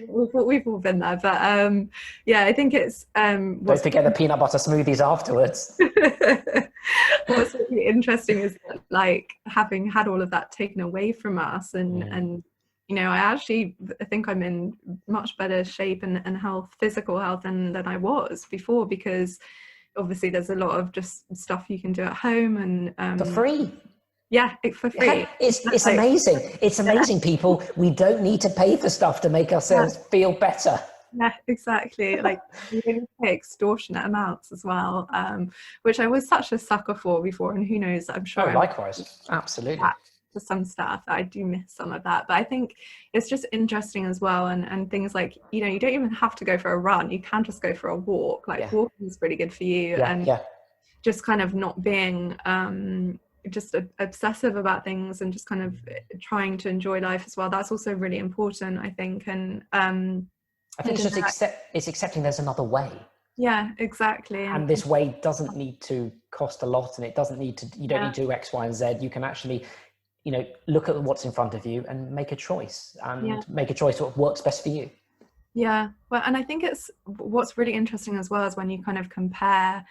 We've all been there, but I think it's don't forget the peanut butter smoothies afterwards. What's really interesting is that, like, having had all of that taken away from us, and you know, I think I'm in much better shape and health, physical health, than I was before, because obviously there's a lot of just stuff you can do at home, and for free. For free. It's amazing. It's amazing, people. We don't need to pay for stuff to make ourselves feel better. Yeah, exactly. Like, you really pay extortionate amounts as well, which I was such a sucker for before, and who knows, I'm sure. Oh, likewise. Absolutely. For some stuff, I do miss some of that, but I think it's just interesting as well, and things like, you know, you don't even have to go for a run, you can just go for a walk. Like, walking is pretty good for you, just kind of not being just obsessive about things, and just kind of trying to enjoy life as well. That's also really important, I think. And I think it's just accepting there's another way. Yeah, exactly. And this way doesn't need to cost a lot, and it doesn't need to, you don't need to do X, Y, and Z. You can actually, you know, look at what's in front of you and make a choice, and make a choice what works best for you. Yeah. Well, and I think what's really interesting as well is when you kind of compare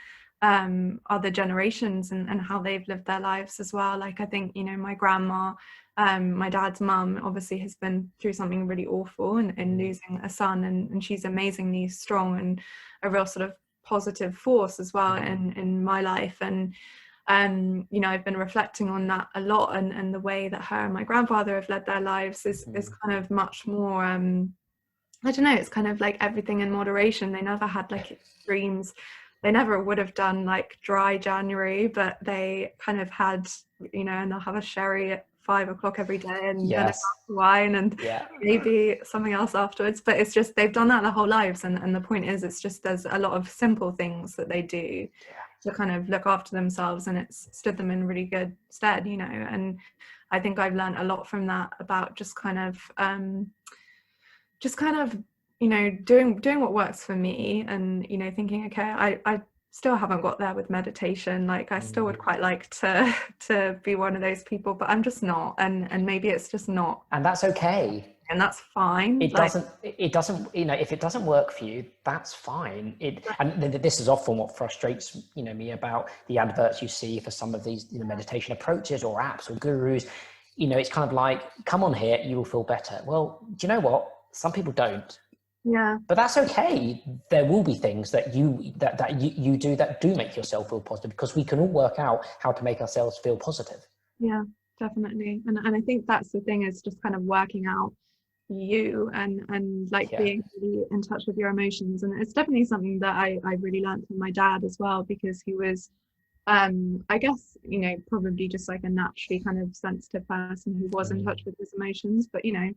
other generations and how they've lived their lives as well. Like, I think, you know, my grandma, my dad's mum, obviously has been through something really awful in losing a son, and she's amazingly strong and a real sort of positive force as well in my life. And you know, I've been reflecting on that a lot, and the way that her and my grandfather have led their lives is kind of much more I don't know, it's kind of like everything in moderation. They never had like extremes. They never would have done like dry January, but they kind of had, you know, and they'll have a sherry at 5 o'clock every day, and then a Yes. glass of wine, and Yeah. maybe something else afterwards. But it's just, they've done that their whole lives, and the point is, it's just, there's a lot of simple things that they do to kind of look after themselves, and it's stood them in really good stead, you know. And I think I've learned a lot from that, about just kind of you know, doing what works for me, and, you know, thinking, okay, I still haven't got there with meditation. Like, I still would quite like to be one of those people, but I'm just not, and maybe it's just not, And that's okay. and that's fine. It doesn't, you know, if it doesn't work for you, that's fine. And this is often what frustrates, you know, me about the adverts you see for some of these, you know, meditation approaches or apps or gurus. You know, it's kind of like, come on here, you will feel better. Well, do you know what? Some people don't. Yeah. But that's okay. There will be things that you do that do make yourself feel positive, because we can all work out how to make ourselves feel positive. Yeah, definitely. And I think that's the thing, is just kind of working out you, and like being really in touch with your emotions. And it's definitely something that I really learned from my dad as well, because he was I guess, you know, probably just like a naturally kind of sensitive person who was in touch with his emotions. But, you know,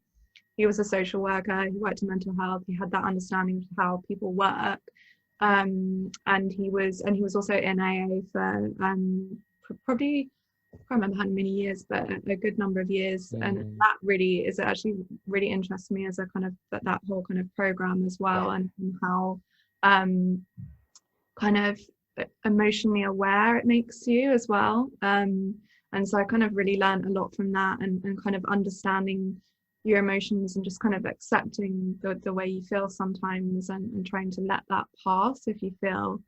he was a social worker, he worked in mental health, he had that understanding of how people work, and he was also in AA for probably, I can't remember how many years, but a good number of years. And that really is actually really interests me as a kind of that whole kind of program as well, and how kind of emotionally aware it makes you as well. And so I kind of really learned a lot from that, and kind of understanding your emotions, and just kind of accepting the way you feel sometimes, and trying to let that pass if you feel,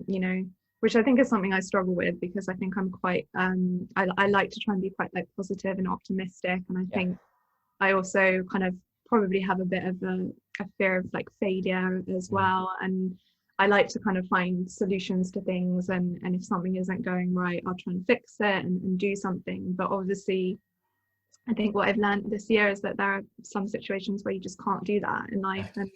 you know, which I think is something I struggle with, because I think I'm quite, I like to try and be quite like positive and optimistic. And I think I also kind of probably have a bit of a fear of like failure as well. And I like to kind of find solutions to things, and if something isn't going right, I'll try and fix it and do something. But obviously, I think what I've learned this year is that there are some situations where you just can't do that in life, and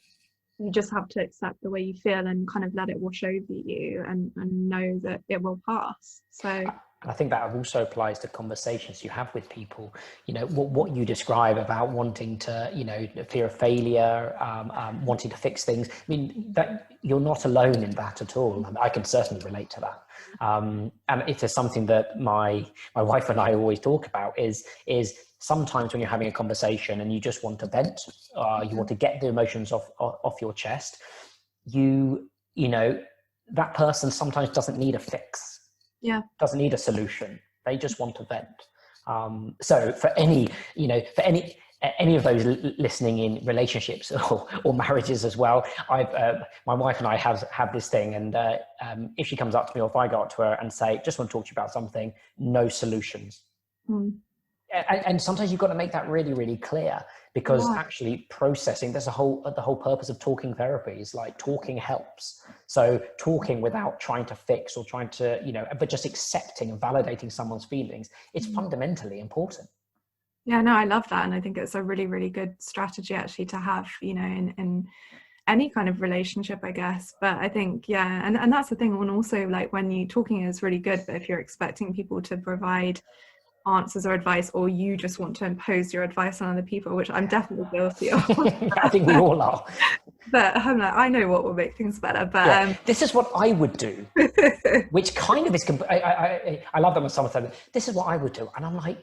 you just have to accept the way you feel and kind of let it wash over you, and know that it will pass. So I think that also applies to conversations you have with people. You know, what you describe about wanting to, you know, fear of failure, wanting to fix things. I mean, that you're not alone in that at all. I can certainly relate to that. And it is something that my wife and I always talk about, is sometimes when you're having a conversation and you just want to vent, you want to get the emotions off your chest, you know, that person sometimes doesn't need a fix. Doesn't need a solution. They just want to vent. So for any of those listening in relationships or marriages as well, my wife and I have this thing, and if she comes up to me, or if I go up to her and say, just want to talk to you about something, no solutions. And sometimes you've got to make that really, really clear, because actually processing, the whole purpose of talking therapy is like, talking helps. So talking without trying to fix or trying to, you know, but just accepting and validating someone's feelings, it's fundamentally important. Yeah, no, I love that. And I think it's a really, really good strategy actually to have, you know, in any kind of relationship, I guess. But I think, and that's the thing. And also, like, when you talking is really good, but if you're expecting people to provide answers or advice, or you just want to impose your advice on other people, which I'm definitely guilty of. I think we all are. But I'm like, I know what will make things better. But this is what I would do, which kind of is. I love that when someone says, "This is what I would do," and I'm like,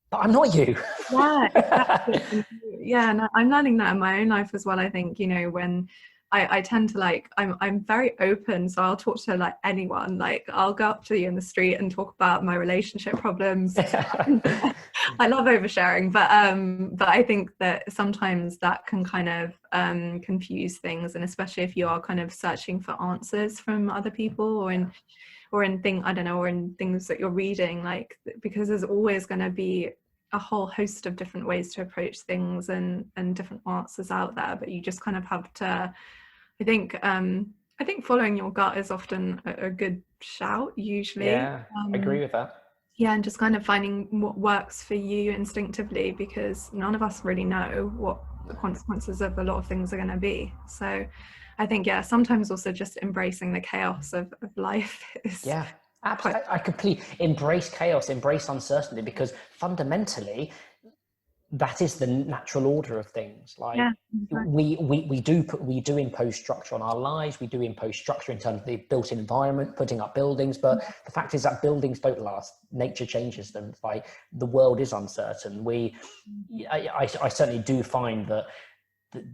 "But I'm not you." Yeah, exactly. Yeah, and I'm learning that in my own life as well. I think, you know, when I tend to, like, I'm very open, so I'll talk to like anyone. Like, I'll go up to you in the street and talk about my relationship problems. I love oversharing, but I think that sometimes that can kind of confuse things, and especially if you are kind of searching for answers from other people, or in things that you're reading, like, because there's always going to be a whole host of different ways to approach things, and different answers out there. But you just kind of have to, I think following your gut is often a good shout usually. I agree with that. And just kind of finding what works for you instinctively, because none of us really know what the consequences of a lot of things are going to be. So I think, sometimes also just embracing the chaos of life is Absolutely. I completely embrace chaos, embrace uncertainty, because fundamentally that is the natural order of things. Like, Yeah, exactly. we do impose structure on our lives. We do impose structure in terms of the built environment, putting up buildings. But the fact is that buildings don't last. Nature changes them. Like, the world is uncertain. I certainly do find that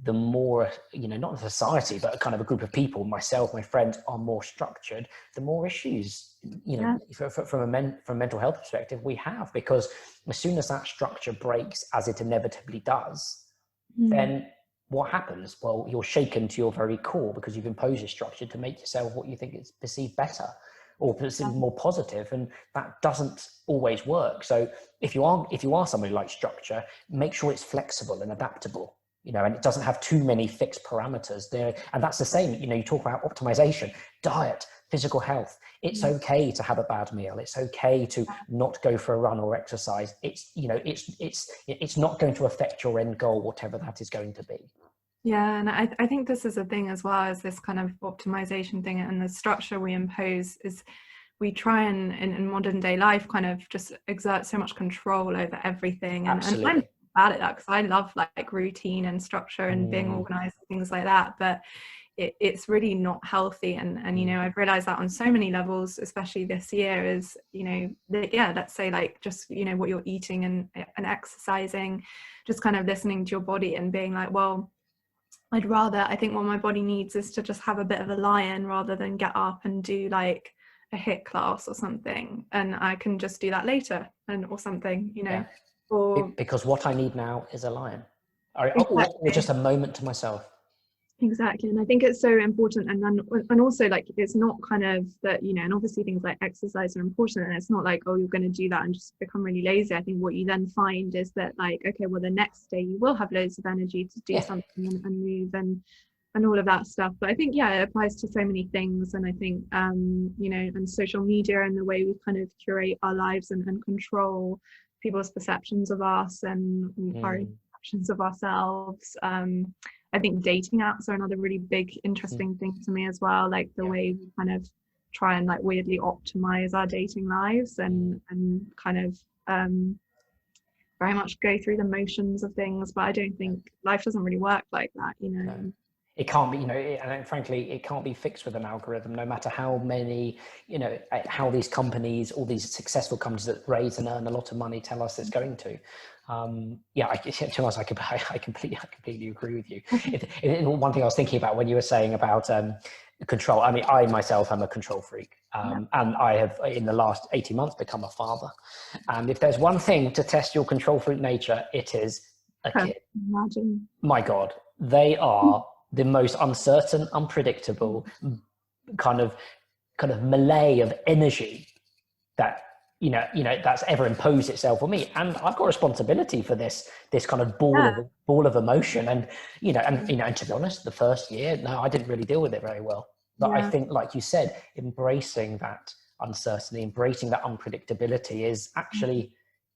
the more, not a society, but a kind of a group of people, myself, my friends, are more structured, the more issues, Yeah. from a mental health perspective we have. Because as soon as that structure breaks, as it inevitably does, Mm. then what happens? Well, you're shaken to your very core, because you've imposed a structure to make yourself what you think is perceived better or perceived more positive, and that doesn't always work. So if you are somebody who likes structure, make sure it's flexible and adaptable, and it doesn't have too many fixed parameters there. And that's the same, you talk about optimization, diet, physical health. It's okay to have a bad meal. It's okay to not go for a run or exercise. It's not going to affect your end goal, whatever that is going to be. Yeah, and I think this is a thing as well, as this kind of optimization thing and the structure we impose is we try and in modern day life kind of just exert so much control over everything. And I'm bad at that because I love like routine and structure and being organized and things like that. But it's really not healthy. And I've realized that on so many levels, especially this year, is, let's say like just, what you're eating and exercising, just kind of listening to your body and being like, well, I think what my body needs is to just have a bit of a lie-in rather than get up and do like a HIIT class or something, and I can just do that later or something, Yeah. or because what I need now is a lion, exactly. or just a moment to myself. Exactly. And I think it's so important. And also like, it's not kind of that, and obviously things like exercise are important, and it's not like, oh, you're going to do that and just become really lazy. I think what you then find is that like, okay, well, the next day you will have loads of energy to do something and move and all of that stuff. But I think, it applies to so many things. And I think, and social media and the way we kind of curate our lives and control people's perceptions of us and our perceptions of ourselves. I think dating apps are another really big, interesting thing to me as well. Like the way we kind of try and like weirdly optimize our dating lives and kind of very much go through the motions of things. But I don't think life doesn't really work like that, No. It can't be, and frankly, it can't be fixed with an algorithm, no matter how many, how these companies, all these successful companies that raise and earn a lot of money tell us it's going to. To be honest, I completely agree with you. One thing I was thinking about when you were saying about control, I mean, I myself am a control freak, and I have in the last 18 months become a father. And if there's one thing to test your control freak nature, it is a kid. Imagine. My God, they are the most uncertain, unpredictable kind of melee of energy that that's ever imposed itself on me. And I've got responsibility for this kind of ball of emotion. And and to be honest, the first year, no, I didn't really deal with it very well. But I think, like you said, embracing that uncertainty, embracing that unpredictability is actually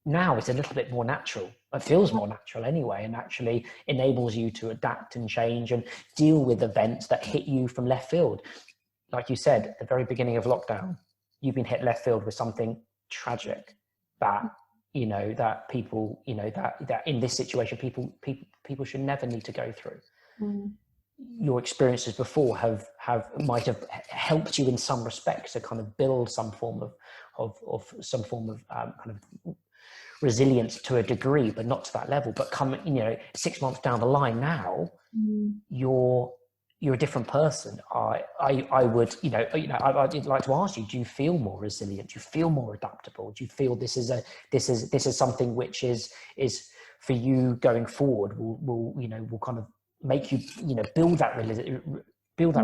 now it's a little bit more natural. It feels more natural anyway, and actually enables you to adapt and change and deal with events that hit you from left field. Like you said, at the very beginning of lockdown, you've been hit left field with something tragic that, that people, that in this situation, people should never need to go through. Your experiences before might have helped you in some respects to kind of build some form of kind of resilience to a degree, but not to that level. But 6 months down the line now, you're a different person. I would, I'd like to ask you, do you feel more resilient? Do you feel more adaptable? Do you feel this is something which is for you going forward will kind of make you, build that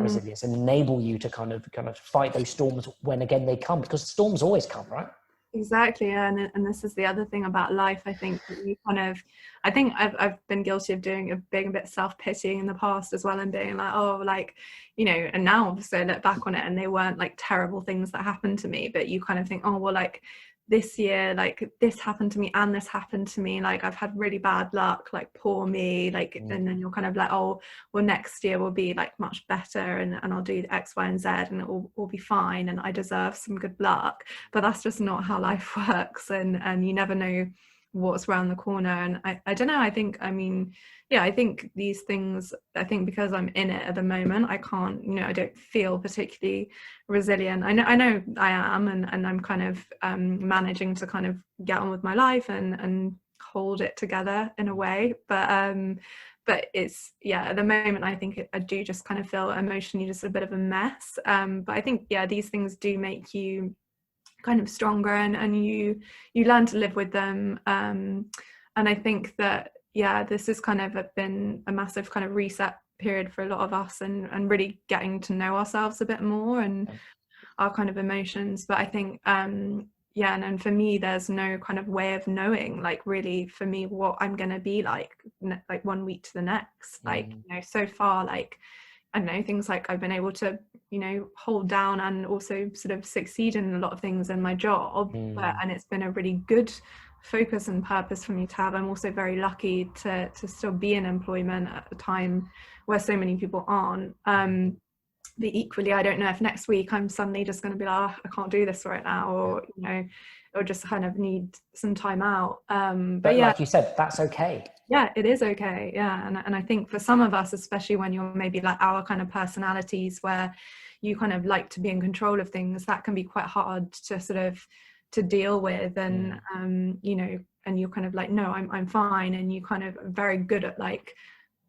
resilience and enable you to kind of fight those storms when again they come, because storms always come, right? Exactly. And this is the other thing about life. I think I've been guilty of being a bit self-pitying in the past as well, and being like, oh, like, and now obviously I look back on it and they weren't like terrible things that happened to me, but you kind of think, oh, well, like this year, like this happened to me and this happened to me, like I've had really bad luck, like poor me, like, and then you're kind of like, oh well, next year will be like much better, and I'll do X, Y and Z and it will all be fine and I deserve some good luck. But that's just not how life works, and you never know what's around the corner. And I don't know, I think, I mean, yeah, I think these things, I think because I'm in it at the moment, I can't, you know, I don't feel particularly resilient. I know I am, and I'm kind of managing to kind of get on with my life and hold it together in a way, but it's, yeah, at the moment I think I do just kind of feel emotionally just a bit of a mess, but I think, yeah, these things do make you kind of stronger, and you learn to live with them, and I think that, yeah, this has kind of been a massive kind of reset period for a lot of us, and really getting to know ourselves a bit more and our kind of emotions. But I think yeah, and for me there's no kind of way of knowing, like really for me, what I'm gonna be like 1 week to the next, like, you know, so far, like I don't know, things like I've been able to, you know, hold down and also sort of succeed in a lot of things in my job, and it's been a really good focus and purpose for me to have. I'm also very lucky to still be in employment at a time where so many people aren't. But equally, I don't know if next week I'm suddenly just going to be like, oh, I can't do this right now, or, you know, or just kind of need some time out. But yeah, like you said, that's okay. Yeah, it is okay. Yeah. And I think for some of us, especially when you're maybe like our kind of personalities where you kind of like to be in control of things, that can be quite hard to sort of to deal with. And you know, and you're kind of like, no, I'm fine, and you kind of are very good at like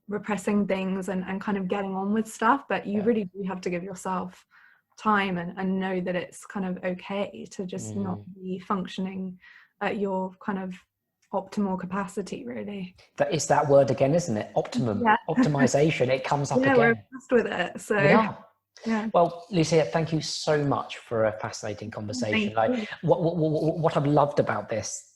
repressing things and kind of getting on with stuff, but you really do have to give yourself time and know that it's kind of okay to just not be functioning at your kind of optimal capacity, really. That is that word again, isn't it? Optimum. Optimization. It comes up again. We're obsessed with it. So we are. Yeah. Well, Lucia, thank you so much for a fascinating conversation. Thank you. What I've loved about this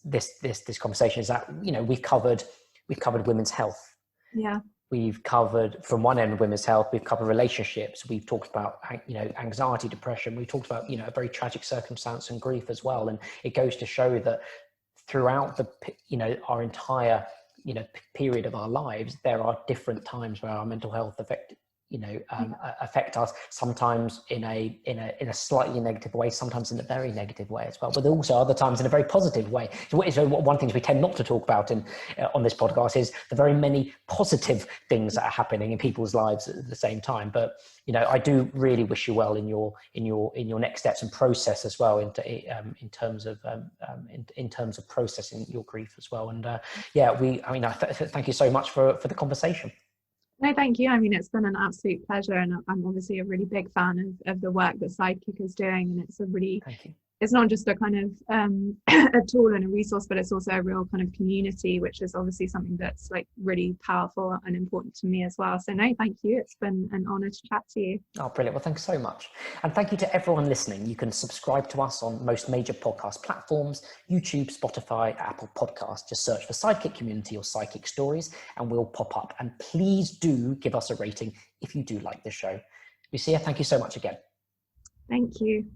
conversation is that, you know, we've covered women's health. Yeah. We've covered, from one end, women's health. We've covered relationships. We've talked about, you know, anxiety, depression. We've talked about, you know, a very tragic circumstance and grief as well. And it goes to show that throughout the, you know, our entire, you know, period of our lives, there are different times where our mental health affect us, sometimes in a slightly negative way, sometimes in a very negative way as well, but also other times in a very positive way. So one thing we tend not to talk about on this podcast is the very many positive things that are happening in people's lives at the same time. But, you know, I do really wish you well in your next steps and process as well, in terms of processing your grief as well. And thank you so much for the conversation. No, thank you. I mean, it's been an absolute pleasure, and I'm obviously a really big fan of the work that Sidekick is doing, and it's a really, it's not just a kind of a tool and a resource, but it's also a real kind of community, which is obviously something that's like really powerful and important to me as well. So no, thank you. It's been an honor to chat to you. Oh, brilliant. Well, thanks so much. And thank you to everyone listening. You can subscribe to us on most major podcast platforms, YouTube, Spotify, Apple Podcasts. Just search for Sidekick Community or Sidekick Stories and we'll pop up. And please do give us a rating if you do like the show. Lucia, thank you so much again. Thank you.